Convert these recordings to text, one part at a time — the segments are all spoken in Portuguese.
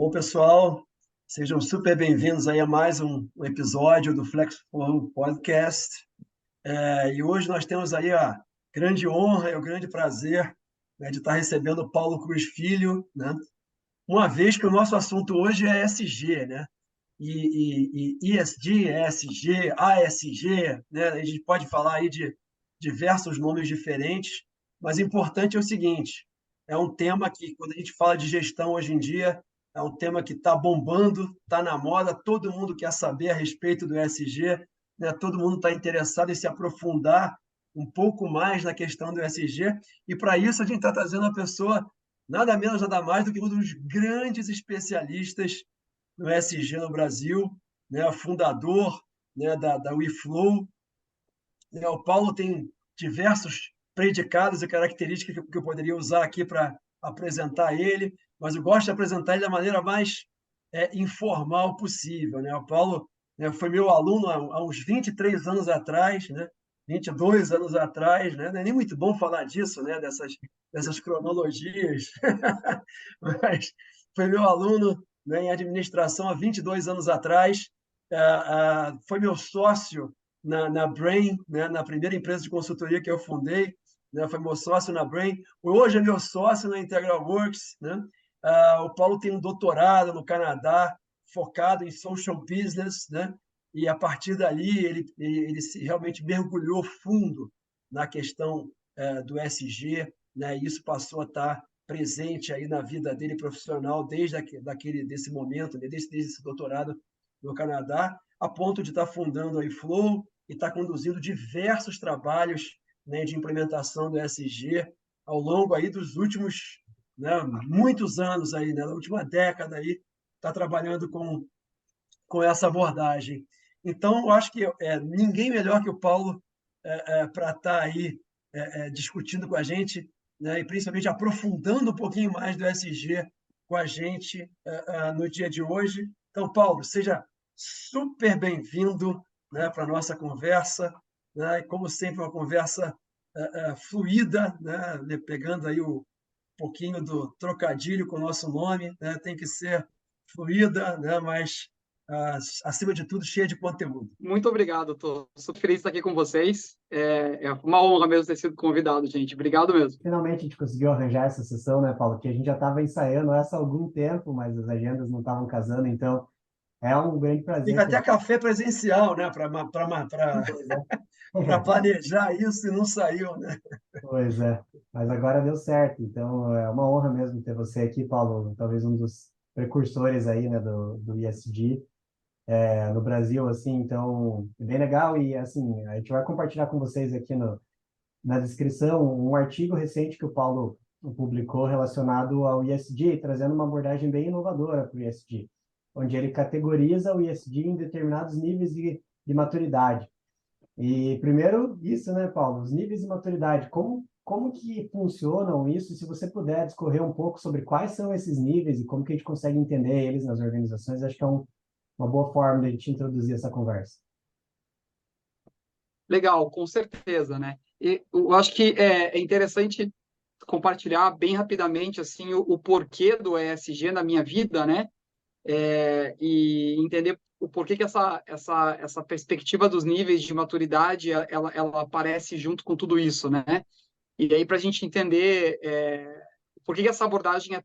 Bom, pessoal, sejam super bem-vindos aí a mais um episódio do FlexFlow Podcast. E hoje nós temos aí a grande honra e o grande prazer, né, de estar recebendo o Paulo Cruz Filho, né? Uma vez que o nosso assunto hoje é ESG, né? E ESG, ESG, ASG, né? A gente pode falar aí de diversos nomes diferentes, mas o importante é o seguinte: é um tema que, quando a gente fala de gestão hoje em dia, é um tema que está bombando, está na moda, todo mundo quer saber a respeito do ESG, né? Todo mundo está interessado em se aprofundar um pouco mais na questão do ESG, e para isso a gente está trazendo uma pessoa nada menos, nada mais do que um dos grandes especialistas no ESG no Brasil, né, fundador, né, da WeFlow. Né, o Paulo tem diversos predicados e características que eu poderia usar aqui para apresentar ele, mas eu gosto de apresentar ele da maneira mais informal possível. Né? O Paulo, né, foi meu aluno há uns 23 anos atrás, né? 22 anos atrás, né? Não é nem muito bom falar disso, né? Dessas cronologias, mas foi meu aluno, né, em administração há 22 anos atrás, foi meu sócio na Brain, né, na primeira empresa de consultoria que eu fundei, né, foi meu sócio na Brain, hoje é meu sócio na Integral Works. Né? O Paulo tem um doutorado no Canadá, focado em social business, né? E a partir dali ele realmente mergulhou fundo na questão do SG, né? E isso passou a estar presente aí na vida dele profissional desse momento, né? Desde esse doutorado no Canadá, a ponto de estar fundando a iFlow e estar conduzindo diversos trabalhos, né, de implementação do SG ao longo aí dos últimos, né, muitos anos aí, né, na última década aí, está trabalhando com essa abordagem. Então, eu acho que ninguém melhor que o Paulo para estar aí discutindo com a gente, né, e principalmente aprofundando um pouquinho mais do SG com a gente no dia de hoje. Então, Paulo, seja super bem-vindo, né, para a nossa conversa. Né, e, como sempre, uma conversa fluida, né, pegando aí o pouquinho do trocadilho com o nosso nome, né, tem que ser fluida, né, mas acima de tudo, cheia de conteúdo. Muito obrigado, estou super feliz de estar aqui com vocês. É uma honra mesmo ter sido convidado, gente. Obrigado mesmo. Finalmente a gente conseguiu arranjar essa sessão, né, Paulo? Que a gente já estava ensaiando essa há algum tempo, mas as agendas não estavam casando, então é um grande Fica prazer até ter. café presencial, né, para Pois é. planejar isso e não saiu, né? Pois é, mas agora deu certo, então é uma honra mesmo ter você aqui, Paulo, talvez um dos precursores aí, né, do ESG no Brasil, assim, então é bem legal e, assim, a gente vai compartilhar com vocês aqui na descrição um artigo recente que o Paulo publicou relacionado ao ESG, trazendo uma abordagem bem inovadora para o ESG, onde ele categoriza o ESG em determinados níveis de maturidade. E primeiro isso, né, Paulo, os níveis de maturidade, como que funcionam isso? Se você puder discorrer um pouco sobre quais são esses níveis e como que a gente consegue entender eles nas organizações, acho que é uma boa forma de a gente introduzir essa conversa. Legal, com certeza, né? E eu acho que é interessante compartilhar bem rapidamente assim o porquê do ESG na minha vida, né? E entender o porquê que essa perspectiva dos níveis de maturidade ela aparece junto com tudo isso, né? E aí, para a gente entender por que essa abordagem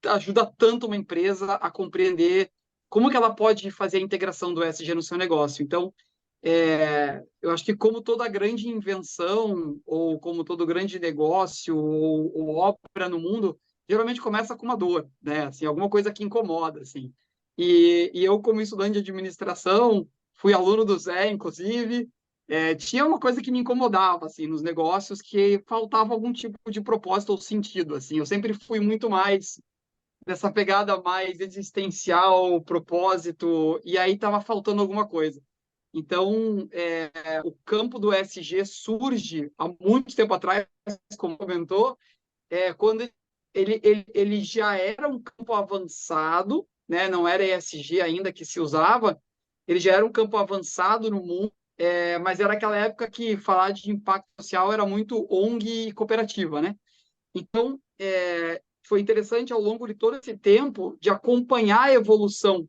ajuda tanto uma empresa a compreender como que ela pode fazer a integração do ESG no seu negócio. Então, eu acho que como toda grande invenção ou como todo grande negócio ou obra no mundo, geralmente começa com uma dor, né? Assim, alguma coisa que incomoda, assim. E eu, como estudante de administração, fui aluno do Zé, inclusive, tinha uma coisa que me incomodava, assim, nos negócios, que faltava algum tipo de propósito ou sentido, assim. Eu sempre fui muito mais dessa pegada mais existencial, propósito, e aí estava faltando alguma coisa. Então, o campo do ESG surge há muito tempo atrás, como comentou, quando ele já era um campo avançado, né? Não era ESG ainda que se usava, ele já era um campo avançado no mundo, mas era aquela época que falar de impacto social era muito ONG e cooperativa, né? Então, foi interessante ao longo de todo esse tempo de acompanhar a evolução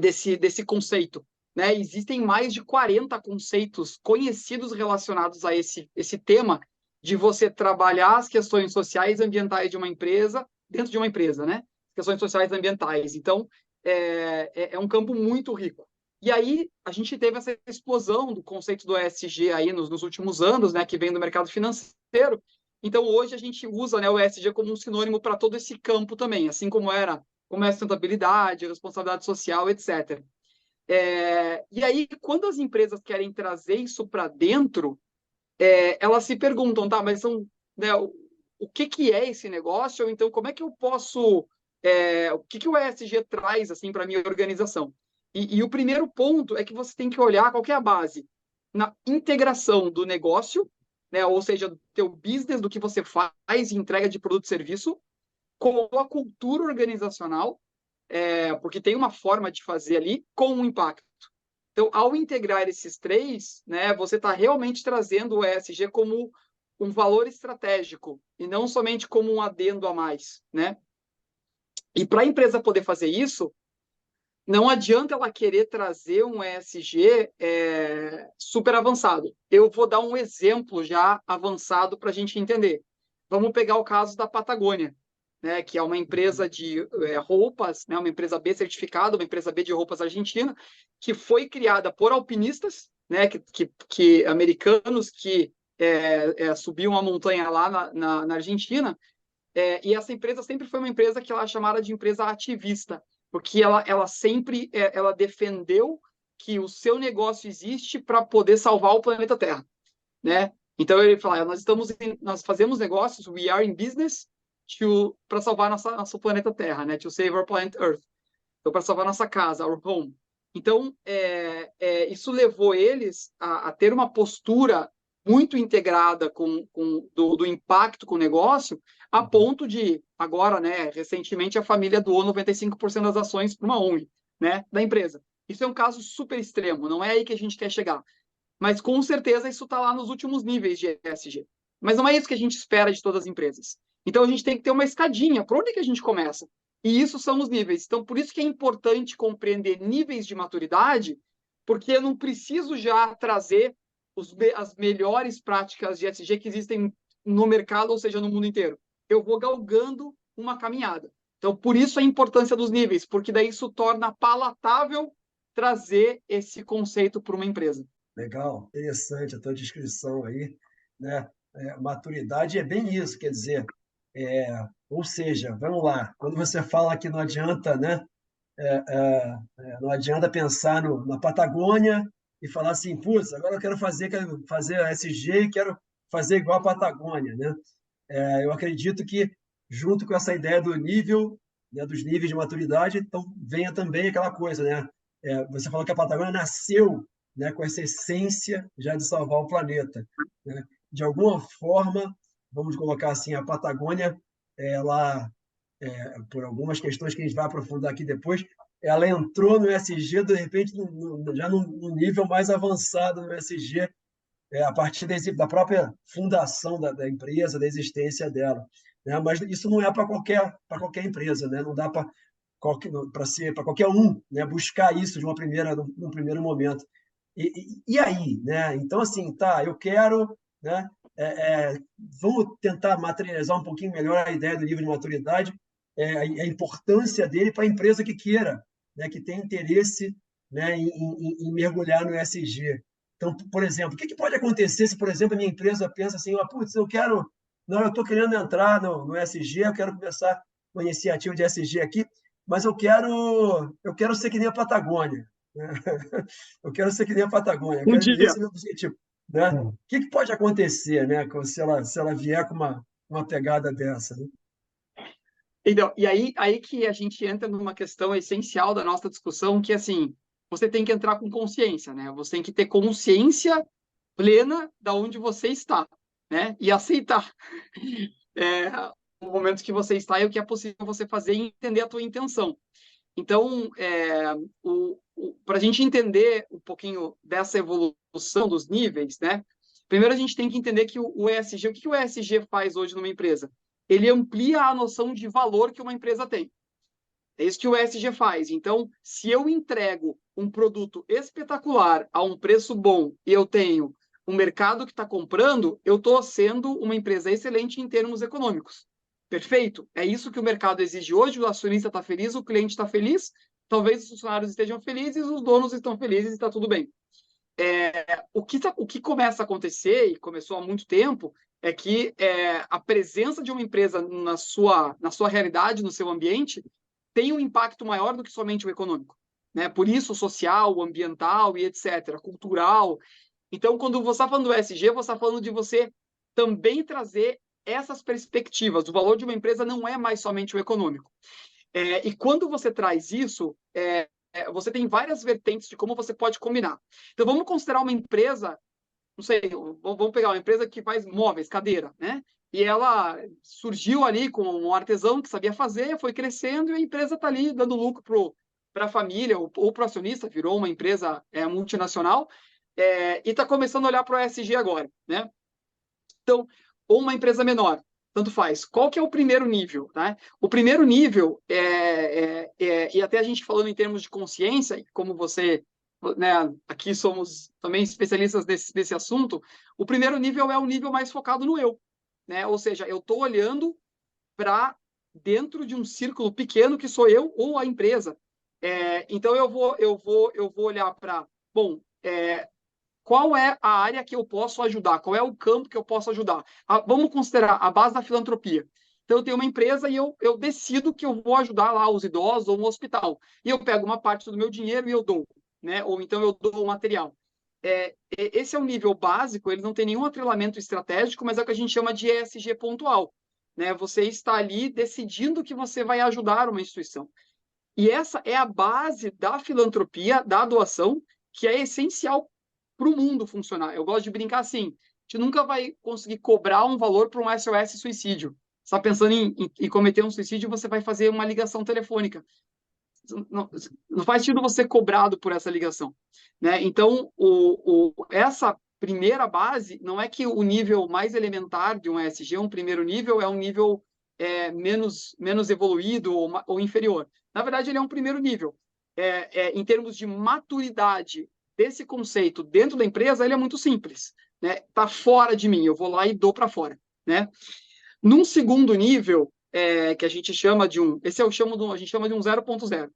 desse conceito. Né? Existem mais de 40 conceitos conhecidos relacionados a esse tema de você trabalhar as questões sociais e ambientais de uma empresa dentro de uma empresa, né? Questões sociais e ambientais. Então, é um campo muito rico. E aí, a gente teve essa explosão do conceito do ESG aí nos últimos anos, né, que vem do mercado financeiro. Então, hoje a gente usa, né, o ESG como um sinônimo para todo esse campo também, assim como é a sustentabilidade, responsabilidade social, etc. E aí, quando as empresas querem trazer isso para dentro, elas se perguntam, tá, mas né, o que é esse negócio? Ou então, como é que eu posso... o que o ESG traz assim, para a minha organização? E o primeiro ponto é que você tem que olhar qual que é a base. Na integração do negócio, né, ou seja, do teu business, do que você faz, entrega de produto e serviço, com a cultura organizacional, porque tem uma forma de fazer ali, com um impacto. Então, ao integrar esses três, né, você está realmente trazendo o ESG como um valor estratégico e não somente como um adendo a mais, né? E para a empresa poder fazer isso, não adianta ela querer trazer um ESG super avançado. Eu vou dar um exemplo já avançado para a gente entender. Vamos pegar o caso da Patagônia, né, que é uma empresa de roupas, né, uma empresa B certificada, uma empresa B de roupas argentina, que foi criada por alpinistas, né, que americanos que subiam a montanha lá na Argentina, e essa empresa sempre foi uma empresa que ela é chamada de empresa ativista, porque ela sempre ela defendeu que o seu negócio existe para poder salvar o planeta Terra, né? Então ele fala, nós fazemos negócios, we are in business para salvar nosso planeta Terra, né? To save our planet Earth. Então para salvar nossa casa, our home. Então isso levou eles a ter uma postura muito integrada do impacto com o negócio, a ponto de, agora, né, recentemente, a família doou 95% das ações para uma ONG, né, da empresa. Isso é um caso super extremo, não é aí que a gente quer chegar. Mas, com certeza, isso está lá nos últimos níveis de ESG. Mas não é isso que a gente espera de todas as empresas. Então, a gente tem que ter uma escadinha. Por onde que a gente começa? E isso são os níveis. Então, por isso que é importante compreender níveis de maturidade, porque eu não preciso já trazer as melhores práticas de ESG que existem no mercado, ou seja, no mundo inteiro. Eu vou galgando uma caminhada. Então, por isso a importância dos níveis, porque daí isso torna palatável trazer esse conceito para uma empresa. Legal, interessante a tua descrição aí, né? Maturidade é bem isso, quer dizer, ou seja, vamos lá, quando você fala que não adianta, né? Não adianta pensar na Patagônia e falar assim, putz, agora eu quero fazer a SG e quero fazer igual a Patagônia, né? Eu acredito que, junto com essa ideia do nível, né, dos níveis de maturidade, então venha também aquela coisa, né? Você falou que a Patagônia nasceu, né, com essa essência já de salvar o planeta, né? De alguma forma, vamos colocar assim, a Patagônia, ela, por algumas questões que a gente vai aprofundar aqui depois, ela entrou no ESG, de repente, já num nível mais avançado no ESG, a partir da própria fundação da empresa, da existência dela, né? Mas isso não é para qualquer empresa, né? Não dá para qualquer um, né, buscar isso num primeiro momento. E aí, né? Então, assim, tá, eu quero, né? Vamos tentar materializar um pouquinho melhor a ideia do nível de maturidade, a importância dele para a empresa que queira, né, que tem interesse, né, em mergulhar no ESG. Então, por exemplo, o que pode acontecer se, por exemplo, a minha empresa pensa assim, putz, eu estou querendo entrar no ESG, eu quero começar uma iniciativa de ESG aqui, mas eu quero ser que nem a Patagônia, né? Eu quero ser que nem a Patagônia, eu Um quero dia. esse é o meu objetivo, né? O que pode acontecer, né, se ela vier com uma pegada dessa, né? Então, e aí que a gente entra numa questão essencial da nossa discussão, que assim, você tem que entrar com consciência, né? Você tem que ter consciência plena da onde você está, né? E aceitar o momento que você está e o que é possível você fazer e entender a tua intenção. Então, para a gente entender um pouquinho dessa evolução dos níveis, né? Primeiro a gente tem que entender que o ESG, o que o ESG faz hoje numa empresa? ele amplia a noção de valor que uma empresa tem. É isso que o ESG faz. Então, se eu entrego um produto espetacular a um preço bom e eu tenho um mercado que está comprando, eu estou sendo uma empresa excelente em termos econômicos. Perfeito? É isso que o mercado exige hoje. O acionista está feliz, o cliente está feliz, talvez os funcionários estejam felizes, os donos estão felizes e está tudo bem. O que começa a acontecer, e começou há muito tempo, é que a presença de uma empresa na sua realidade, no seu ambiente, tem um impacto maior do que somente o econômico. Né? Por isso, o social, o ambiental e etc., cultural. Então, quando você está falando do ESG, você está falando de você também trazer essas perspectivas. O valor de uma empresa não é mais somente o econômico. E quando você traz isso, você tem várias vertentes de como você pode combinar. Então, vamos considerar uma empresa, não sei, vamos pegar uma empresa que faz móveis, cadeira, né? E ela surgiu ali com um artesão que sabia fazer, foi crescendo e a empresa está ali dando lucro para a família ou para o acionista, virou uma empresa multinacional e está começando a olhar para o ESG agora, né? Então, ou uma empresa menor, tanto faz. Qual que é o primeiro nível? Né? O primeiro nível, e até a gente falando em termos de consciência, como você, né, aqui somos também especialistas desse assunto, o primeiro nível é o nível mais focado no eu. Né? Ou seja, eu estou olhando para dentro de um círculo pequeno que sou eu ou a empresa. Então, eu vou olhar para, bom, qual é a área que eu posso ajudar? Qual é o campo que eu posso ajudar? Vamos considerar a base da filantropia. Então, eu tenho uma empresa e eu decido que eu vou ajudar lá os idosos ou um hospital. E eu pego uma parte do meu dinheiro e eu dou. Né? Ou então eu dou o material. Esse é um nível básico, ele não tem nenhum atrelamento estratégico, mas é o que a gente chama de ESG pontual. Né? Você está ali decidindo que você vai ajudar uma instituição. E essa é a base da filantropia, da doação, que é essencial para o mundo funcionar. Eu gosto de brincar assim: a gente nunca vai conseguir cobrar um valor para um SOS suicídio. Você está pensando em cometer um suicídio, você vai fazer uma ligação telefônica. Não faz sentido você cobrado por essa ligação. Né? Então, essa primeira base, não é que o nível mais elementar de um ESG, um primeiro nível, é um nível menos evoluído ou inferior. Na verdade, ele é um primeiro nível. Em termos de maturidade desse conceito dentro da empresa, ele é muito simples. Né? Tá fora de mim, eu vou lá e dou para fora. Né? Num segundo nível, que a gente chama de um... Esse a gente chama de um 0.0.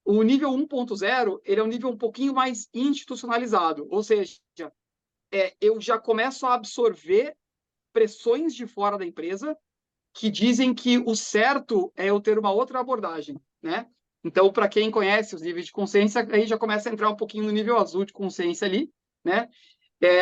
O nível 1.0, ele é um nível um pouquinho mais institucionalizado, ou seja, eu já começo a absorver pressões de fora da empresa que dizem que o certo é eu ter uma outra abordagem, né? Então, para quem conhece os níveis de consciência, aí já começa a entrar um pouquinho no nível azul de consciência ali, né?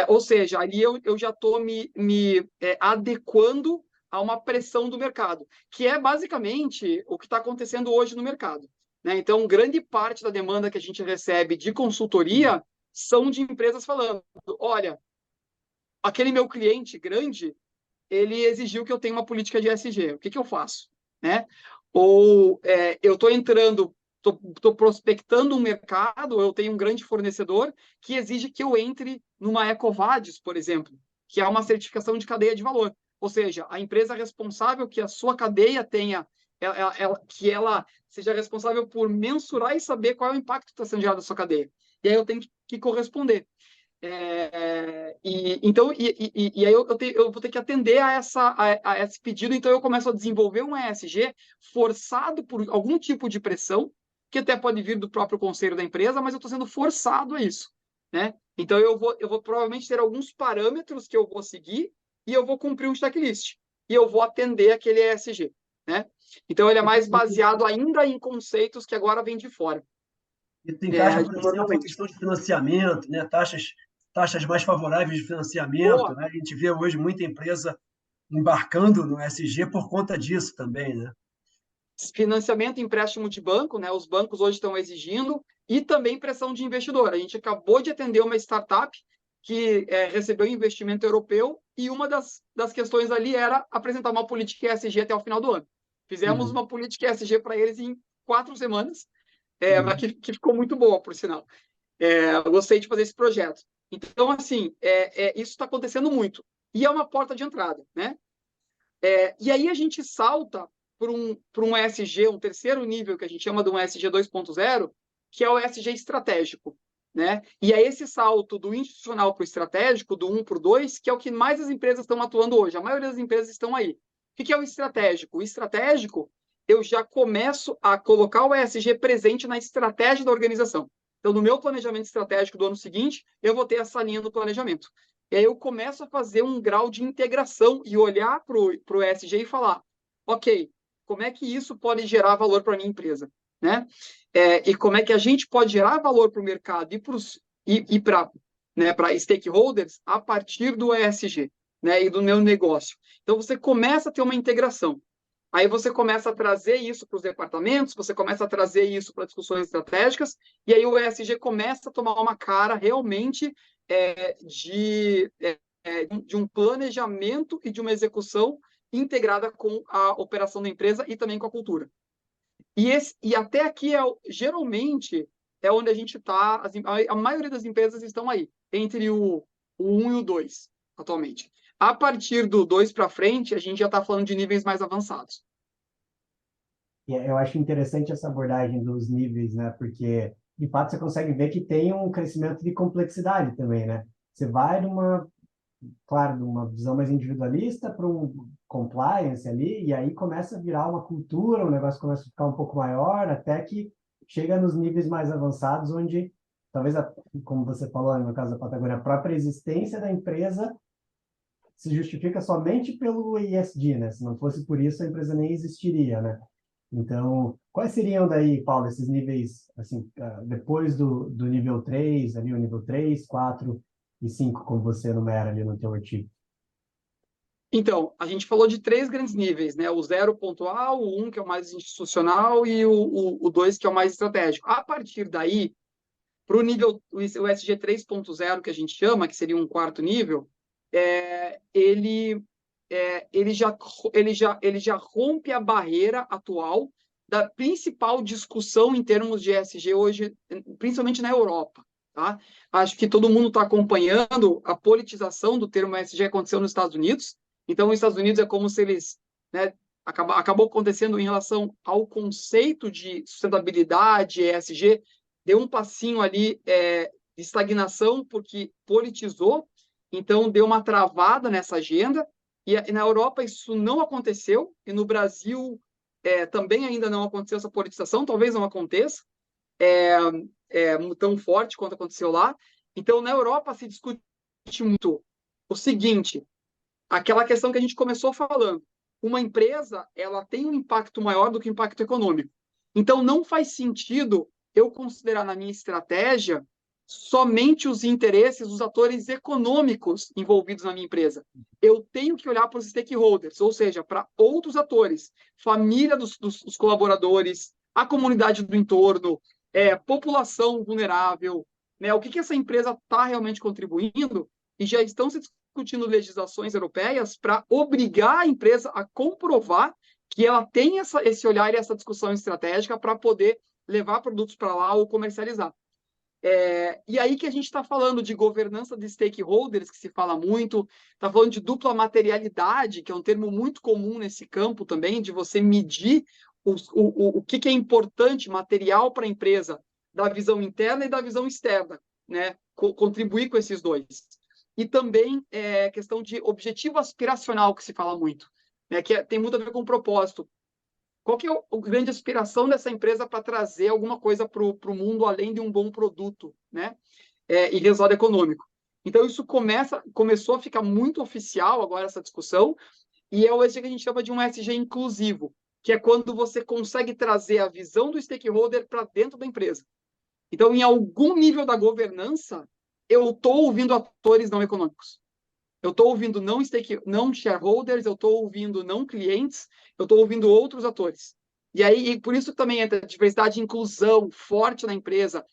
Ou seja, ali eu já estou me adequando a uma pressão do mercado, que é basicamente o que está acontecendo hoje no mercado. Né? Então, grande parte da demanda que a gente recebe de consultoria são de empresas falando: olha, aquele meu cliente grande, ele exigiu que eu tenha uma política de ESG. O que eu faço? Né? Ou eu estou entrando, estou prospectando um mercado, eu tenho um grande fornecedor que exige que eu entre numa EcoVadis, por exemplo, que é uma certificação de cadeia de valor. Ou seja, a empresa responsável que a sua cadeia tenha, que ela seja responsável por mensurar e saber qual é o impacto que está sendo gerado na sua cadeia. E aí eu tenho que corresponder. Então, aí eu vou ter que atender a esse pedido, então eu começo a desenvolver um ESG forçado por algum tipo de pressão, que até pode vir do próprio conselho da empresa, mas eu estou sendo forçado a isso. Né? Então, eu vou provavelmente ter alguns parâmetros que eu vou seguir e eu vou cumprir um checklist. E eu vou atender aquele ESG. Né? Então, ele é mais baseado ainda em conceitos que agora vêm de fora. Isso encaixa, por exemplo, a questão de financiamento, né? Taxas mais favoráveis de financiamento. Né? A gente vê hoje muita empresa embarcando no ESG por conta disso também. Né? Financiamento e empréstimo de banco, né? Os bancos hoje estão exigindo, e também pressão de investidor. A gente acabou de atender uma startup que recebeu investimento europeu, e uma das questões ali era apresentar uma política ESG até o final do ano. Fizemos uma política ESG para eles em 4 semanas, mas que ficou muito boa, por sinal. Eu gostei de fazer esse projeto. Então, assim, isso está acontecendo muito. E é uma porta de entrada, né? E aí a gente salta para um ESG, um terceiro nível, que a gente chama de um ESG 2.0, que é o ESG estratégico. Né? E é esse salto do institucional para o estratégico, do 1 para o 2, que é o que mais as empresas estão atuando hoje. A maioria das empresas estão aí. O que é o estratégico? O estratégico, eu já começo a colocar o ESG presente na estratégia da organização. Então, no meu planejamento estratégico do ano seguinte, eu vou ter essa linha do planejamento. E aí eu começo a fazer um grau de integração e olhar para o ESG e falar, ok, como é que isso pode gerar valor para a minha empresa? Né? E como é que a gente pode gerar valor para o mercado e para stakeholders a partir do ESG, né, e do meu negócio. Então, você começa a ter uma integração. Aí você começa a trazer isso para os departamentos, você começa a trazer isso para discussões estratégicas, e aí o ESG começa a tomar uma cara realmente de um planejamento e de uma execução integrada com a operação da empresa e também com a cultura. E até aqui, geralmente, é onde a gente está, a maioria das empresas estão aí, entre o 1 e o 2, atualmente. A partir do 2 para frente, a gente já está falando de níveis mais avançados. Eu acho interessante essa abordagem dos níveis, né? Porque, de fato, você consegue ver que tem um crescimento de complexidade também, né? Você vai claro, de uma visão mais individualista para um compliance ali, e aí começa a virar uma cultura, o negócio começa a ficar um pouco maior, até que chega nos níveis mais avançados, onde talvez, como você falou no caso da Patagônia, a própria existência da empresa se justifica somente pelo ESG, né? Se não fosse por isso, a empresa nem existiria, né? Então, quais seriam daí, Paulo, esses níveis, assim, depois do nível 3, ali o nível 3, 4 e 5, como você enumera ali no teu artigo? Então, a gente falou de 3 grandes níveis, né? O 0.A, o 1, que é o mais institucional, e o 2, que é o mais estratégico. A partir daí, para o nível, o ESG 3.0, que a gente chama, que seria um quarto nível, ele já rompe a barreira atual da principal discussão em termos de ESG hoje, principalmente na Europa. Tá? Acho que todo mundo está acompanhando a politização do termo ESG aconteceu nos Estados Unidos. Então, os Estados Unidos é como se eles, né, acabou acontecendo em relação ao conceito de sustentabilidade, ESG, deu um passinho ali de estagnação porque politizou, então deu uma travada nessa agenda. E na Europa isso não aconteceu, e no Brasil também ainda não aconteceu essa politização, talvez não aconteça tão forte quanto aconteceu lá. Então, na Europa se discute muito o seguinte, aquela questão que a gente começou falando, uma empresa ela tem um impacto maior do que o impacto econômico. Então, não faz sentido eu considerar na minha estratégia somente os interesses dos atores econômicos envolvidos na minha empresa. Eu tenho que olhar para os stakeholders, ou seja, para outros atores, família dos colaboradores, a comunidade do entorno, população vulnerável, né? O que essa empresa está realmente contribuindo, e já estão se discutindo legislações europeias para obrigar a empresa a comprovar que ela tem esse olhar e essa discussão estratégica para poder levar produtos para lá ou comercializar. E aí que a gente está falando de governança de stakeholders, que se fala muito, está falando de dupla materialidade, que é um termo muito comum nesse campo também, de você medir o que é importante, material para a empresa, da visão interna e da visão externa, né? Contribuir com esses dois. E também questão de objetivo aspiracional, que se fala muito, né? Que tem muito a ver com propósito. Qual que é a grande aspiração dessa empresa para trazer alguma coisa para o mundo além de um bom produto, né? E resultado econômico. Então, isso começou a ficar muito oficial agora, essa discussão, e é o ESG que a gente chama de um ESG inclusivo, que é quando você consegue trazer a visão do stakeholder para dentro da empresa. Então, em algum nível da governança, eu estou ouvindo atores não econômicos. Eu estou ouvindo não shareholders, eu estou ouvindo não clientes, eu estou ouvindo outros atores. E por isso também entra diversidade e inclusão forte na empresa.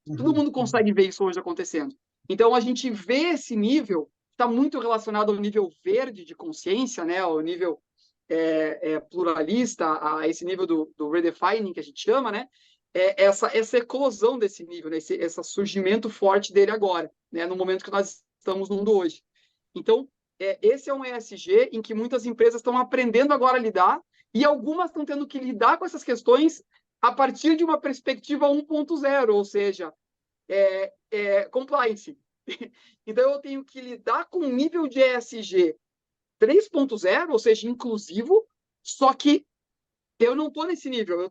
Todo mundo consegue ver isso hoje acontecendo. Então, a gente vê esse nível, está muito relacionado ao nível verde de consciência, né? Ao nível pluralista, a esse nível do redefining, que a gente chama, né? Essa eclosão desse nível, né? Esse surgimento forte dele agora, né? No momento que nós estamos no mundo hoje. Então, esse é um ESG em que muitas empresas estão aprendendo agora a lidar, e algumas estão tendo que lidar com essas questões a partir de uma perspectiva 1.0, ou seja, compliance. Então, eu tenho que lidar com um nível de ESG 3.0, ou seja, inclusivo, só que eu não estou nesse nível.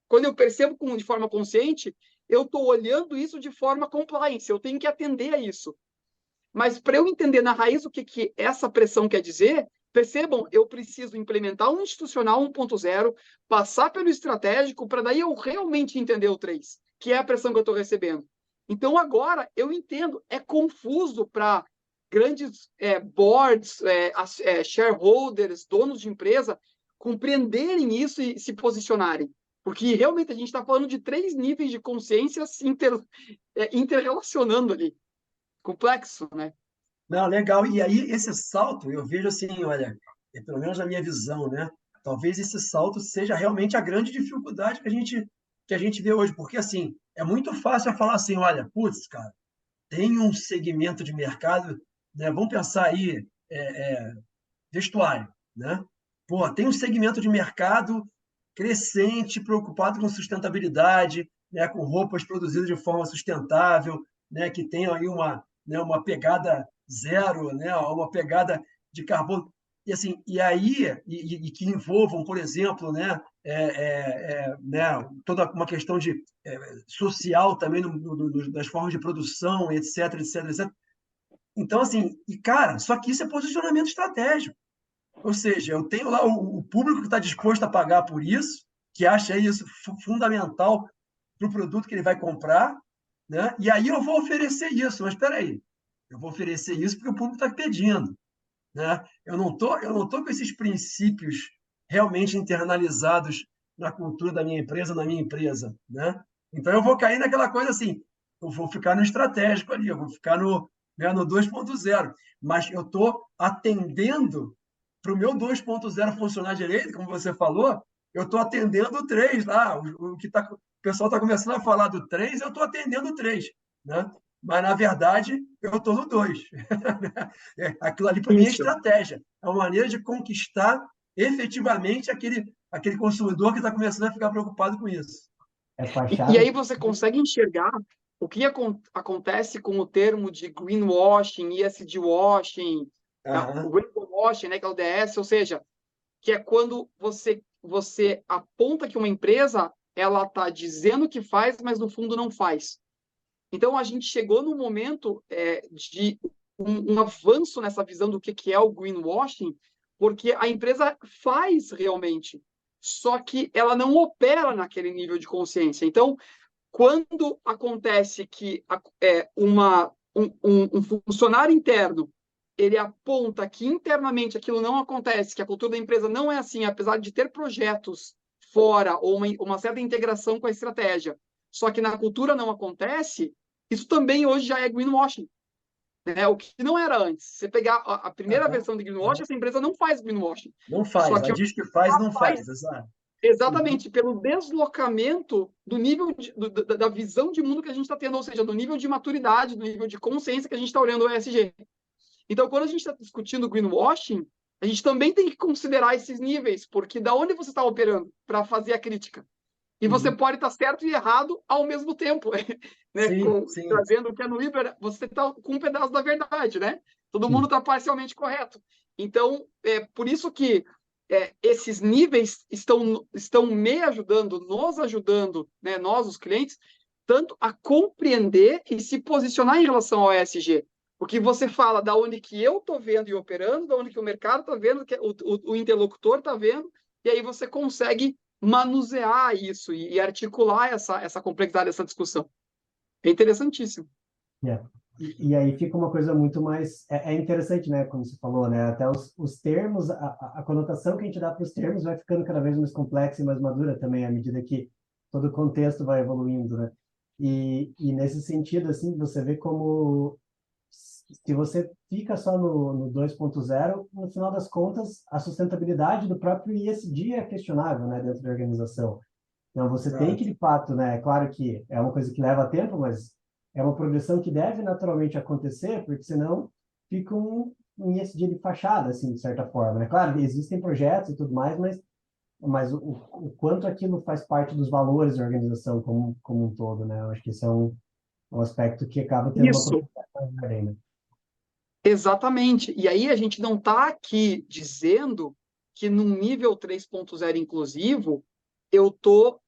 Quando eu percebo de forma consciente, eu estou olhando isso de forma compliance, eu tenho que atender a isso. Mas para eu entender na raiz o que essa pressão quer dizer, percebam, eu preciso implementar um institucional 1.0, passar pelo estratégico, para daí eu realmente entender o 3, que é a pressão que eu estou recebendo. Então, agora, eu entendo, é confuso para grandes boards, shareholders, donos de empresa, compreenderem isso e se posicionarem. Porque, realmente, a gente está falando de 3 níveis de consciência se interrelacionando ali. Complexo, né? Não, legal. E aí, esse salto, eu vejo assim, olha, pelo menos na minha visão, né? Talvez esse salto seja realmente a grande dificuldade que a gente vê hoje, porque assim, é muito fácil eu falar assim, olha, putz, cara, tem um segmento de mercado, né? Vamos pensar aí, vestuário, né? Pô, tem um segmento de mercado crescente, preocupado com sustentabilidade, né? Com roupas produzidas de forma sustentável, né? Que tenham aí uma pegada zero, né? Uma pegada de carbono. E assim, e que envolvam, por exemplo, né, toda uma questão de social também nas formas de produção, etc, etc, etc. Então, assim, cara, só que isso é posicionamento estratégico. Ou seja, eu tenho lá o público que está disposto a pagar por isso, que acha isso fundamental para o produto que ele vai comprar, né? E aí eu vou oferecer isso, mas espera aí, eu vou oferecer isso porque o público está pedindo, né? Eu não tô com esses princípios realmente internalizados na cultura da minha empresa, na minha empresa, né? Então eu vou cair naquela coisa assim, eu vou ficar no estratégico ali, eu vou ficar no 2.0, mas eu estou atendendo para o meu 2.0 funcionar direito, como você falou, eu estou atendendo o 3 lá, o pessoal está começando a falar do 3, eu estou atendendo o 3, né? Mas, na verdade, eu estou no 2. Aquilo ali, para mim, é Isso. estratégia. É uma maneira de conquistar efetivamente aquele consumidor que está começando a ficar preocupado com isso. É E fachada. aí você consegue enxergar o que acontece com o termo de greenwashing, ESG washing, o Aham. greenwashing, né, que é o DS, ou seja, que é quando você aponta que uma empresa ela está dizendo que faz, mas no fundo não faz. Então a gente chegou no momento de um avanço nessa visão do que é o greenwashing, porque a empresa faz realmente, só que ela não opera naquele nível de consciência. Então, quando acontece que um funcionário interno ele aponta que internamente aquilo não acontece, que a cultura da empresa não é assim, apesar de ter projetos fora ou uma certa integração com a estratégia, só que na cultura não acontece, isso também hoje já é greenwashing, né? O que não era antes. Você pegar a primeira Aham. versão de greenwashing, essa empresa não faz greenwashing. Não Só faz. Ela que diz que faz, ela não faz faz. Exato. Uhum. exatamente pelo deslocamento do nível da visão de mundo que a gente está tendo, ou seja, do nível de maturidade, do nível de consciência que a gente está olhando o ESG. Então, quando a gente está discutindo greenwashing, a gente também tem que considerar esses níveis, porque da onde você está operando para fazer a crítica? E você Uhum. pode estar certo e errado ao mesmo tempo, né? Sim, sim. Trazendo o que é no Iber, você está com um pedaço da verdade, né? Todo mundo Sim. está parcialmente correto. Então, por isso que esses níveis estão me ajudando, nos ajudando, né, nós, os clientes, tanto a compreender e se posicionar em relação ao ESG. Porque você fala da onde que eu estou vendo e operando, da onde que o mercado está vendo, que o interlocutor está vendo, e aí você consegue manusear isso e articular essa complexidade dessa discussão. É interessantíssimo. É. E aí fica uma coisa muito mais... É interessante, né, como você falou, né? Até os termos, a conotação que a gente dá para os termos vai ficando cada vez mais complexa e mais madura também, à medida que todo o contexto vai evoluindo, né? E nesse sentido, assim, você vê como se você fica só no 2.0, no final das contas, a sustentabilidade do próprio ESG é questionável, né, dentro da organização. Então, você tem que, Exato. de fato, né? É claro que é uma coisa que leva tempo, mas é uma progressão que deve naturalmente acontecer, porque senão fica um ESG de fachada, assim, de certa forma, né? Claro, existem projetos e tudo mais, mas o quanto aquilo faz parte dos valores da organização como um todo, né? Eu acho que esse é um aspecto que acaba tendo uma Isso, profundidade maior ainda. exatamente. E aí a gente não está aqui dizendo que num nível 3.0 inclusivo eu tô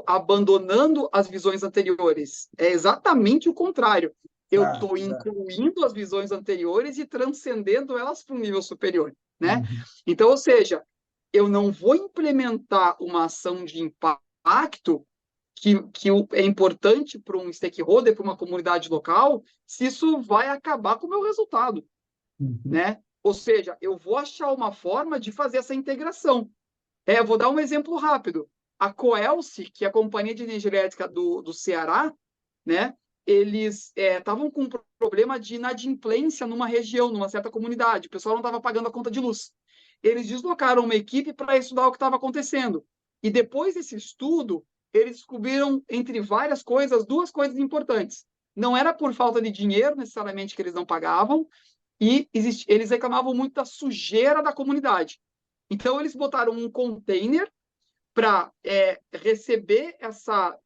abandonando as visões anteriores. É exatamente o contrário. Eu Exato, estou exato. incluindo as visões anteriores e transcendendo elas para um nível superior, né? Uhum. Então, ou seja, eu não vou implementar uma ação de impacto que é importante para um stakeholder, para uma comunidade local, se isso vai acabar com o meu resultado, Uhum. né? Ou seja, eu vou achar uma forma de fazer essa integração. Eu vou dar um exemplo rápido. A Coelce, que é a companhia de energia elétrica do Ceará, né? Eles estavam com um problema de inadimplência numa região, numa certa comunidade. O pessoal não estava pagando a conta de luz. Eles deslocaram uma equipe para estudar o que estava acontecendo. E depois desse estudo, eles descobriram, entre várias coisas, duas coisas importantes. Não era por falta de dinheiro, necessariamente, que eles não pagavam, e eles reclamavam muito da sujeira da comunidade. Então, eles botaram um container para receber essa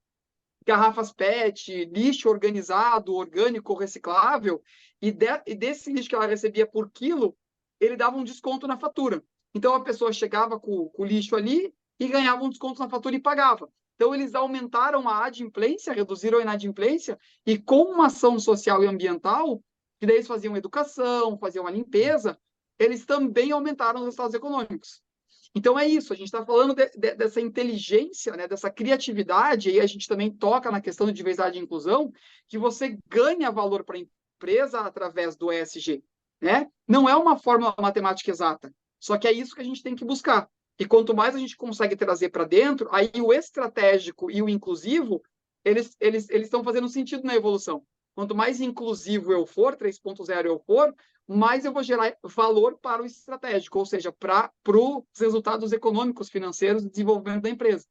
garrafas PET, lixo organizado, orgânico, reciclável, e desse lixo que ela recebia por quilo, ele dava um desconto na fatura. Então a pessoa chegava com o lixo ali e ganhava um desconto na fatura e pagava. Então eles aumentaram a adimplência, reduziram a inadimplência, e com uma ação social e ambiental, que daí eles faziam educação, faziam a limpeza, eles também aumentaram os resultados econômicos. Então é isso, a gente está falando dessa inteligência, né, dessa criatividade, e a gente também toca na questão de diversidade e inclusão, que você ganha valor para a empresa através do ESG. Né? Não é uma fórmula matemática exata, só que é isso que a gente tem que buscar. E quanto mais a gente consegue trazer para dentro, aí o estratégico e o inclusivo, eles estão fazendo sentido na evolução. Quanto mais inclusivo eu for, 3.0 eu for, mais eu vou gerar valor para o estratégico, ou seja, para os resultados econômicos, financeiros e desenvolvimento da empresa.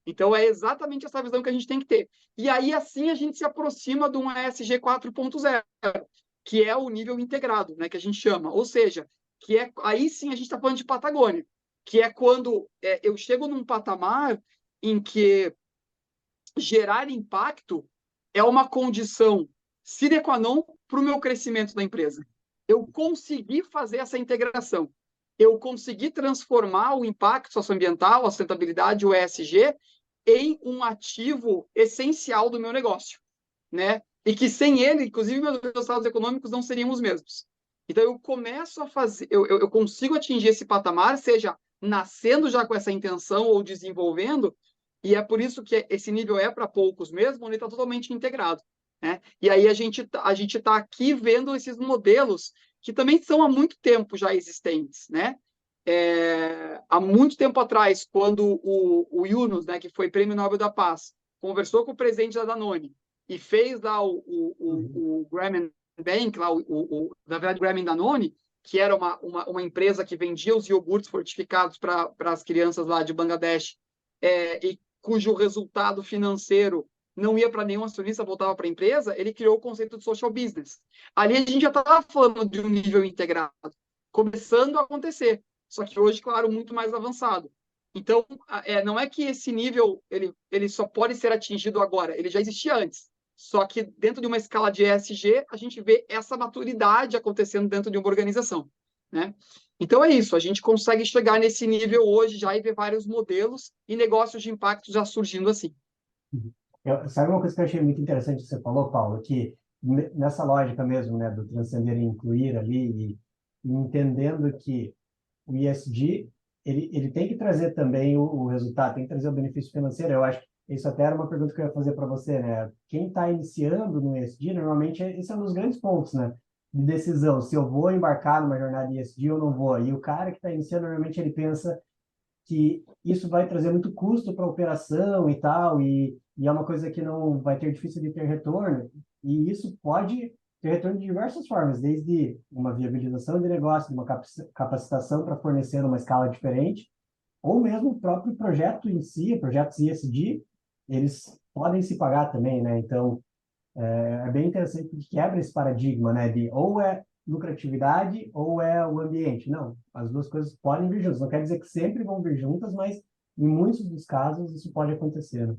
Então, é exatamente essa visão que a gente tem que ter. E aí, assim, a gente se aproxima de um ESG 4.0, que é o nível integrado, né, que a gente chama. Ou seja, que é aí sim a gente está falando de Patagônia, que é quando eu chego num patamar em que gerar impacto é uma condição sine qua non para o meu crescimento da empresa. Eu consegui fazer essa integração. Eu consegui transformar o impacto socioambiental, a sustentabilidade, o ESG, em um ativo essencial do meu negócio, né? E que sem ele, inclusive, meus resultados econômicos não seriam os mesmos. Então, eu começo a fazer, eu consigo atingir esse patamar, seja nascendo já com essa intenção ou desenvolvendo, e é por isso que esse nível é para poucos mesmo, onde está totalmente integrado. Né? E aí a gente está aqui vendo esses modelos que também são há muito tempo já existentes. Né? Há muito tempo atrás, quando o Yunus, né, que foi Prêmio Nobel da Paz, conversou com o presidente da Danone e fez lá o Grameen Bank, lá na verdade, o Grameen Danone, que era uma empresa que vendia os iogurtes fortificados para as crianças lá de Bangladesh, e cujo resultado financeiro não ia para nenhum acionista, voltava para a empresa, ele criou o conceito de social business. Ali a gente já estava falando de um nível integrado, começando a acontecer, só que hoje, claro, muito mais avançado. Então, não é que esse nível ele só pode ser atingido agora, ele já existia antes. Só que dentro de uma escala de ESG, a gente vê essa maturidade acontecendo dentro de uma organização. Né? Então é isso, a gente consegue chegar nesse nível hoje já e ver vários modelos e negócios de impacto já surgindo assim. Sabe uma coisa que eu achei muito interessante que você falou, Paulo, que nessa lógica mesmo, né, do transcender e incluir ali, e entendendo que o ESG, ele tem que trazer também o resultado, tem que trazer o benefício financeiro. Eu acho que isso até era uma pergunta que eu ia fazer para você, né? Quem está iniciando no ESG, normalmente, esse é um dos grandes pontos, né? De decisão, se eu vou embarcar numa jornada de ESG ou não vou. E o cara que está iniciando, normalmente, ele pensa que isso vai trazer muito custo para a operação e tal, e é uma coisa que não vai ter difícil de ter retorno, e isso pode ter retorno de diversas formas, desde uma viabilização de negócio, uma capacitação para fornecer numa escala diferente, ou mesmo o próprio projeto em si, projetos ESG, eles podem se pagar também, né? Então, É bem interessante porque quebra esse paradigma, né, de ou é lucratividade ou é o ambiente. Não, as duas coisas podem vir juntas. Não quer dizer que sempre vão vir juntas, mas em muitos dos casos isso pode acontecer, né?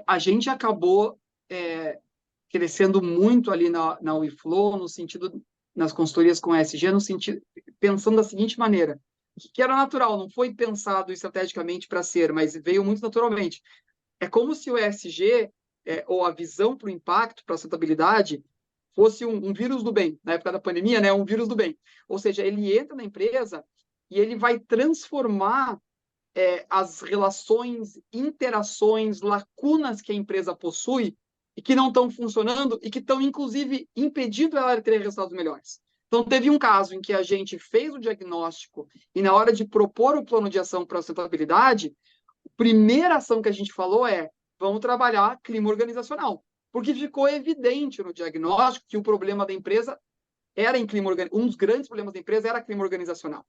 A gente acabou crescendo muito ali na WeFlow, no sentido, nas consultorias com ESG, no sentido, pensando da seguinte maneira, que era natural, não foi pensado estrategicamente para ser, mas veio muito naturalmente. É como se o ESG, ou a visão para o impacto, para a sustentabilidade, fosse um vírus do bem, na época da pandemia, né? Um vírus do bem. Ou seja, ele entra na empresa e ele vai transformar as relações, interações, lacunas que a empresa possui e que não estão funcionando e que estão, inclusive, impedindo ela de ter resultados melhores. Então, teve um caso em que a gente fez o diagnóstico e, na hora de propor o plano de ação para a sustentabilidade, a primeira ação que a gente falou vamos trabalhar clima organizacional, porque ficou evidente no diagnóstico que o problema da empresa era em clima um dos grandes problemas da empresa era clima organizacional.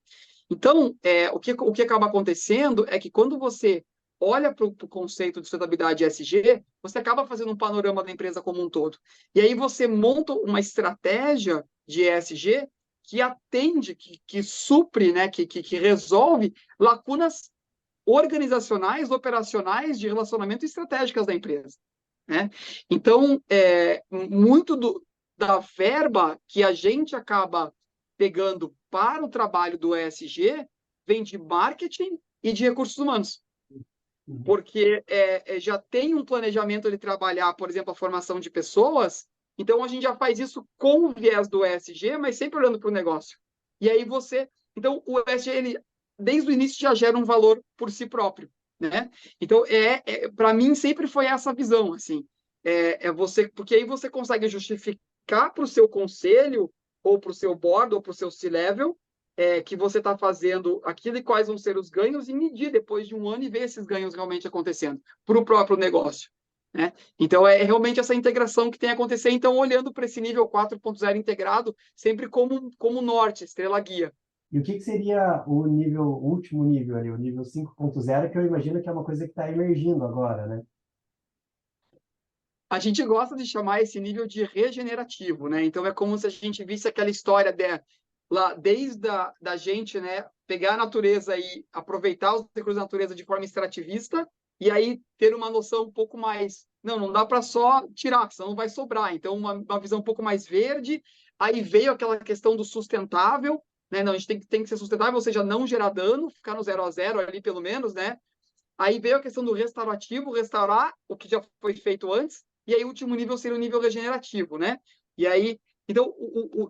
Então, o que acaba acontecendo é que quando você olha para o conceito de sustentabilidade ESG, você acaba fazendo um panorama da empresa como um todo. E aí você monta uma estratégia de ESG que atende, que supre, né, que resolve lacunas organizacionais, operacionais, de relacionamento estratégicas da empresa. Né? Então, muito da verba que a gente acaba pegando para o trabalho do ESG vem de marketing e de recursos humanos. Porque já tem um planejamento de trabalhar, por exemplo, a formação de pessoas, então a gente já faz isso com o viés do ESG, mas sempre olhando para o negócio. E aí você. Então, o ESG, ele, desde o início, já gera um valor por si próprio. Né? Então, para mim, sempre foi essa visão. Assim, porque aí você consegue justificar para o seu conselho, ou para o seu board, ou para o seu C-level, que você está fazendo aquilo e quais vão ser os ganhos e medir depois de um ano e ver esses ganhos realmente acontecendo para o próprio negócio. Né? Então, é realmente essa integração que tem a acontecer. Então, olhando para esse nível 4.0 integrado, sempre como norte, estrela guia. E o que seria o nível, o último nível ali, o nível 5.0, que eu imagino que é uma coisa que está emergindo agora, né? A gente gosta de chamar esse nível de regenerativo, né? Então é como se a gente visse aquela história lá desde da gente, né, pegar a natureza e aproveitar os recursos da natureza de forma extrativista e aí ter uma noção um pouco mais, não dá para só tirar, senão não vai sobrar. Então uma visão um pouco mais verde. Aí veio aquela questão do sustentável, né? Não, a gente tem que ser sustentável, ou seja, não gerar dano, ficar no 0 a 0 ali pelo menos, né? Aí veio a questão do restaurativo, restaurar o que já foi feito antes, e aí o último nível seria o nível regenerativo, né? E aí, então,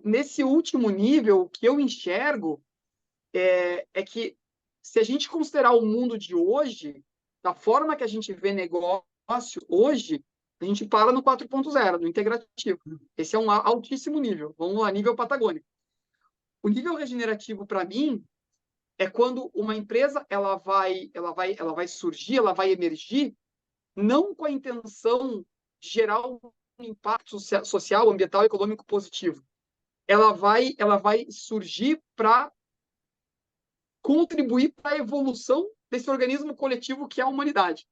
nesse último nível, o que eu enxergo é que se a gente considerar o mundo de hoje, da forma que a gente vê negócio hoje, a gente para no 4.0, no integrativo. Esse é um altíssimo nível. Vamos lá, nível patagônico. O nível regenerativo, para mim, é quando uma empresa ela vai surgir, ela vai emergir, não com a intenção de gerar um impacto social, ambiental, econômico positivo. Ela vai surgir para contribuir para a evolução desse organismo coletivo que é a humanidade.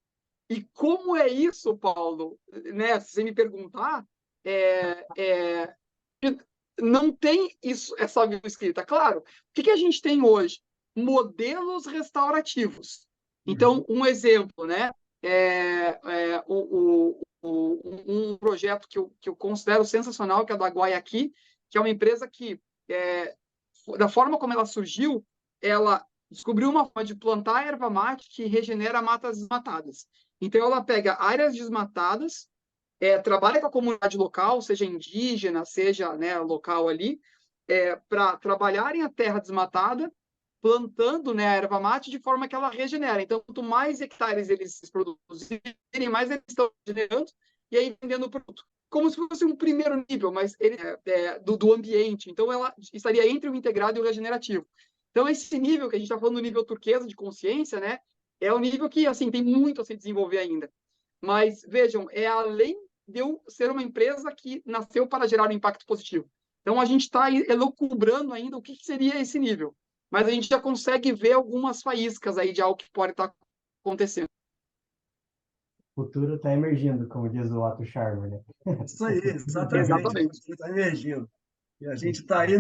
E como é isso, Paulo? Né? Se você me perguntar, é, é, não tem essa visão escrita. Claro, o que a gente tem hoje? Modelos restaurativos. Então, um exemplo, né? Um projeto que eu considero sensacional, que é da Guayaqui, que é uma empresa que, da forma como ela surgiu, ela descobriu uma forma de plantar erva mate que regenera matas desmatadas. Então, ela pega áreas desmatadas, trabalha com a comunidade local, seja indígena, seja, né, local ali, para trabalharem a terra desmatada, plantando, né, a erva mate de forma que ela regenera. Então, quanto mais hectares eles produzirem, mais eles estão regenerando e aí vendendo o produto. Como se fosse um primeiro nível, mas ele do ambiente. Então, ela estaria entre o integrado e o regenerativo. Então, esse nível que a gente está falando, do nível turquesa de consciência, né, é um nível que, assim, tem muito a se desenvolver ainda. Mas, vejam, é além de eu ser uma empresa que nasceu para gerar um impacto positivo. Então, a gente está elucubrando ainda o que seria esse nível. Mas a gente já consegue ver algumas faíscas aí de algo que pode estar acontecendo. futuro está emergindo, como diz o Otto Scharmer, né? Isso aí, exatamente. Exatamente. Está emergindo. E a gente está aí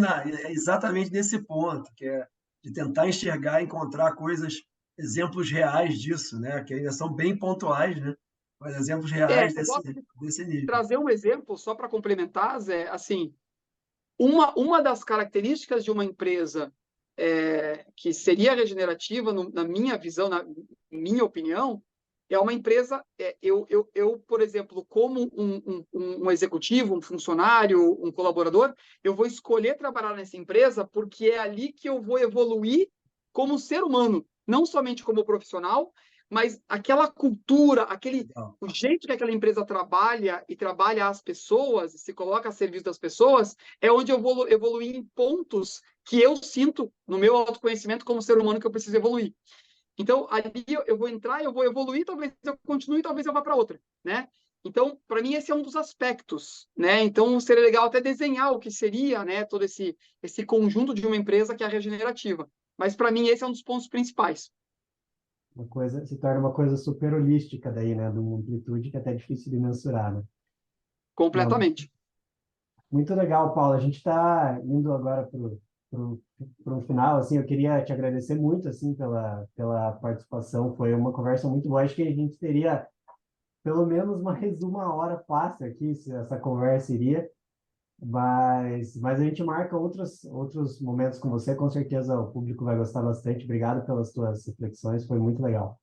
exatamente nesse ponto, que é de tentar enxergar, encontrar coisas, exemplos reais disso, né? Que ainda são bem pontuais, né? Mas exemplos reais Eu posso desse nível. trazer um exemplo só para complementar, Zé, assim, uma das características de uma empresa que seria regenerativa, na minha visão, na minha opinião, é uma empresa, por exemplo, como um executivo, um funcionário, um colaborador, eu vou escolher trabalhar nessa empresa porque é ali que eu vou evoluir como ser humano, não somente como profissional, mas aquela cultura, o jeito que aquela empresa trabalha e trabalha as pessoas, se coloca a serviço das pessoas, é onde eu vou evoluir em pontos que eu sinto no meu autoconhecimento como ser humano que eu preciso evoluir. Então, ali eu vou entrar, eu vou evoluir, talvez eu continue, talvez eu vá para outra, né? Então, para mim, esse é um dos aspectos, né? Então, seria legal até desenhar o que seria, né, todo esse conjunto de uma empresa que é regenerativa. Mas, para mim, esse é um dos pontos principais. Uma coisa, se torna uma coisa super holística daí, né? De uma amplitude que é até difícil de mensurar, né? Não, Completamente. muito legal, Paulo. A gente está indo agora para o final, assim, eu queria te agradecer muito, assim, pela participação. Foi uma conversa muito boa. Acho que a gente teria pelo menos mais uma hora fácil aqui, se essa conversa iria. Mas a gente marca outros momentos com você. Com certeza o público vai gostar bastante. Obrigado pelas tuas reflexões, foi muito legal.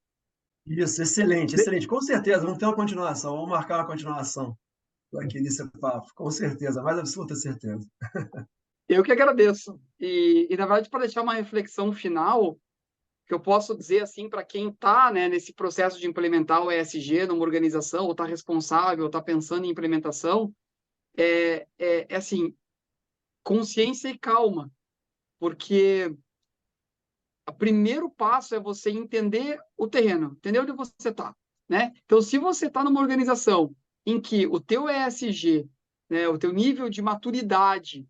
Isso, excelente, excelente. Com certeza, vamos ter uma continuação, vamos marcar uma continuação aqui nesse papo, com certeza, mais absoluta certeza. Eu que agradeço. Na verdade, para deixar uma reflexão final, que eu posso dizer assim para quem está, né, nesse processo de implementar o ESG numa organização, ou está responsável, ou está pensando em implementação, é assim, consciência e calma, porque o primeiro passo é você entender o terreno, entender onde você está, né? Então, se você está numa organização em que o teu ESG, né, o teu nível de maturidade,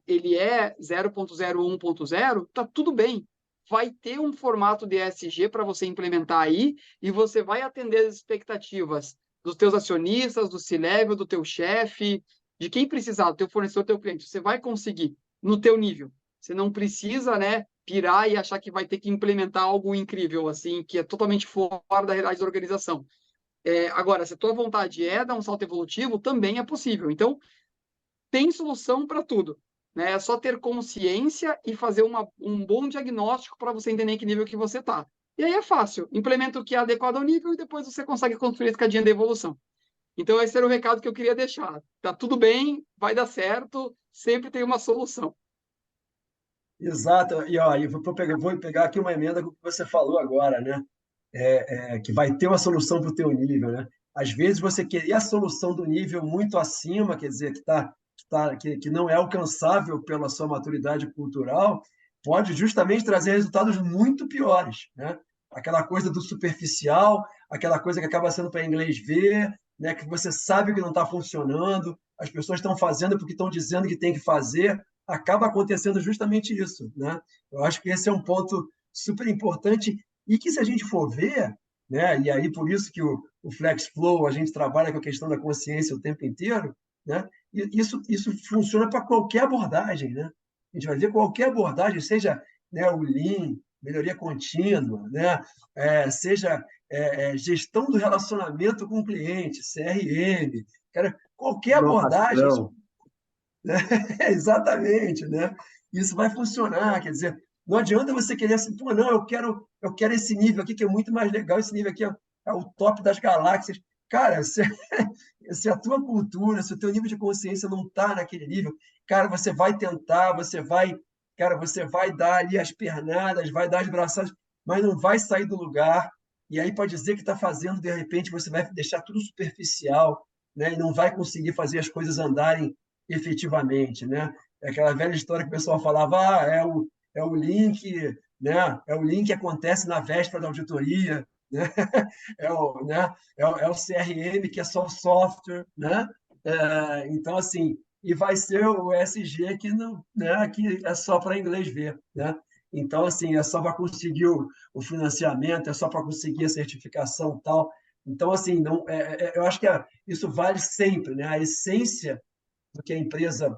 ele é 0.01.0, tá tudo bem. Vai ter um formato de ESG para você implementar aí e você vai atender as expectativas dos teus acionistas, do C-level, do teu chefe, de quem precisar, do teu fornecedor, do teu cliente. Você vai conseguir no teu nível. Você não precisa, né, pirar e achar que vai ter que implementar algo incrível, assim, que é totalmente fora da realidade da organização. Agora, se a tua vontade é dar um salto evolutivo, também é possível. Então, tem solução para tudo. Né? É só ter consciência e fazer um bom diagnóstico para você entender em que nível que você está. E aí é fácil. Implementa o que é adequado ao nível e depois você consegue construir a escadinha de evolução. Então, esse era o recado que eu queria deixar. Tá tudo bem, vai dar certo, sempre tem uma solução. Exato, e ó, vou pegar aqui uma emenda com o que você falou agora, né? Que vai ter uma solução para o teu nível, né? Às vezes você queria a solução do nível muito acima, quer dizer, que não é alcançável pela sua maturidade cultural, pode justamente trazer resultados muito piores, né? Aquela coisa do superficial, aquela coisa que acaba sendo para inglês ver, né? Que você sabe que não está funcionando, as pessoas estão fazendo porque estão dizendo que tem que fazer, acaba acontecendo justamente isso, né? Eu acho que esse é um ponto super importante e que, se a gente for ver, né, e aí por isso que o Flex Flow, a gente trabalha com a questão da consciência o tempo inteiro, né, e isso funciona para qualquer abordagem. Né? A gente vai ver qualquer abordagem, seja, né, o Lean, melhoria contínua, né, seja gestão do relacionamento com o cliente, CRM, cara, qualquer abordagem, Inovação. né? Exatamente, né? Isso vai funcionar, quer dizer, não adianta você querer assim, pô, não, eu quero esse nível aqui que é muito mais legal, esse nível aqui é o top das galáxias. Cara, se a tua cultura, se o teu nível de consciência não está naquele nível, cara, você vai tentar, você vai dar ali as pernadas, vai dar as braçadas, mas não vai sair do lugar. E aí pode dizer que está fazendo, de repente você vai deixar tudo superficial, né? E não vai conseguir fazer as coisas andarem efetivamente, né? É aquela velha história que o pessoal falava, é o link, né? É o link que acontece na véspera da auditoria, né? É o CRM que é só o software, né? Então, assim, e vai ser o SG que não, né? Que é só para inglês ver, né? Então, assim, é só para conseguir o financiamento, é só para conseguir a certificação e tal, Então, assim, não, eu acho que isso vale sempre, né? A essência do que a empresa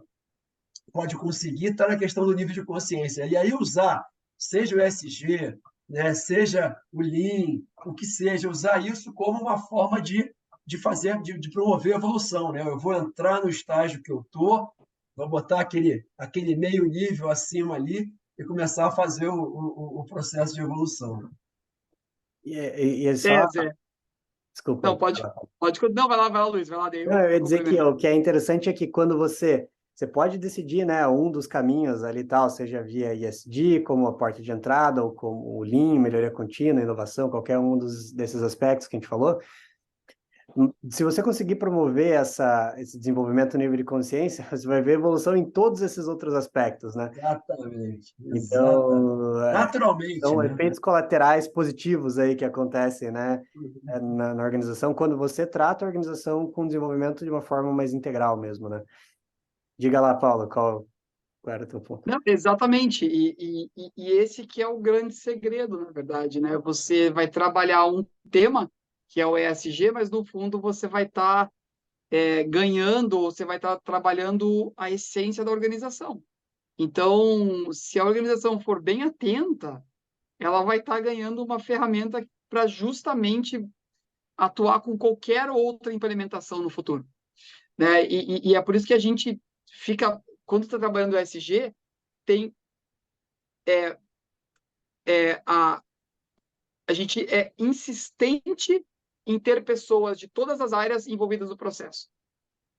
pode conseguir está na questão do nível de consciência. E aí usar, seja o ESG, né, seja o Lean, o que seja, usar isso como uma forma de fazer, de promover a evolução. Né? Eu vou entrar no estágio que eu estou, vou botar aquele meio nível acima ali e começar a fazer o processo de evolução. E é só... É, Zé. Desculpa. Não, pode. Não, vai lá, Luiz, vai lá, daí Não, eu eu ia dizer que complemento. o que é interessante é que quando você pode decidir, né, um dos caminhos ali tal, seja via ESG, como a porta de entrada, ou como o Lean, melhoria contínua, inovação, qualquer um desses aspectos que a gente falou. Se você conseguir promover esse desenvolvimento no nível de consciência, você vai ver evolução em todos esses outros aspectos, né? Exatamente. Então, Naturalmente, são né? efeitos colaterais positivos aí que acontecem, né, na organização, quando você trata a organização com desenvolvimento de uma forma mais integral mesmo, né? Diga lá, Paulo, qual era o teu ponto? Não, exatamente. E esse que é o grande segredo, na verdade, né? Você vai trabalhar um tema, que é o ESG, mas no fundo você vai estar ganhando, você vai estar trabalhando a essência da organização. Então, se a organização for bem atenta, ela vai estar ganhando uma ferramenta para justamente atuar com qualquer outra implementação no futuro, né? E é por isso que a gente fica, quando está trabalhando o ESG, tem a gente é insistente em ter pessoas de todas as áreas envolvidas no processo.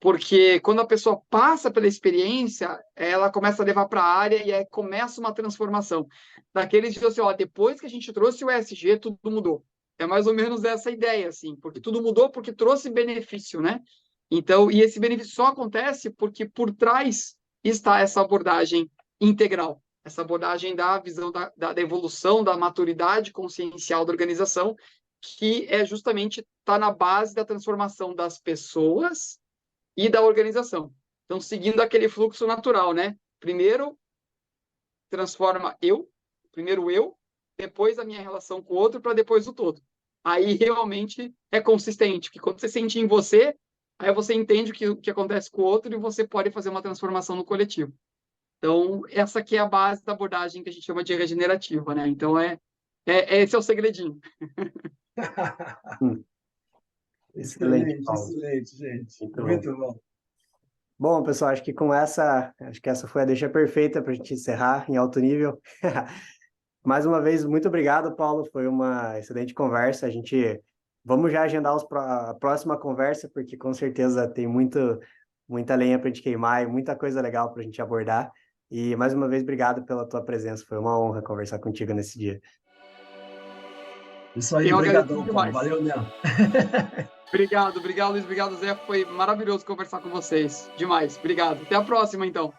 Porque quando a pessoa passa pela experiência, ela começa a levar para a área e aí começa uma transformação. Daqueles dias assim, ó, depois que a gente trouxe o ESG, tudo mudou. É mais ou menos essa ideia, assim, porque tudo mudou porque trouxe benefício, né? Então, e esse benefício só acontece porque por trás está essa abordagem integral, essa abordagem da visão da evolução, da maturidade consciencial da organização, que é justamente está na base da transformação das pessoas e da organização. Então, seguindo aquele fluxo natural, né? Primeiro transforma primeiro eu, depois a minha relação com o outro, para depois o todo. Aí realmente é consistente, porque quando você sente em você, aí você entende o que acontece com o outro e você pode fazer uma transformação no coletivo. Então, essa aqui é a base da abordagem que a gente chama de regenerativa, né? Então, esse é o segredinho. Excelente, Excelente, Paulo. excelente, gente. Muito bom. Muito bom. Bom, pessoal, acho que essa foi a deixa perfeita para a gente encerrar em alto nível. Mais uma vez, muito obrigado, Paulo. Foi uma excelente conversa. Vamos já agendar a próxima conversa, porque com certeza tem muita lenha para a gente queimar e muita coisa legal para a gente abordar. E mais uma vez, obrigado pela tua presença. Foi uma honra conversar contigo nesse dia. Isso aí, Eu agradeço brigadão, Paulo. demais. Valeu mesmo. Obrigado, Luiz. Obrigado, Zé. Foi maravilhoso conversar com vocês. Demais. Obrigado. Até a próxima, então.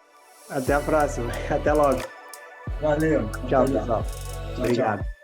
Até a próxima. Até logo. Valeu. Tchau, Até já. pessoal. Tchau, Obrigado. tchau.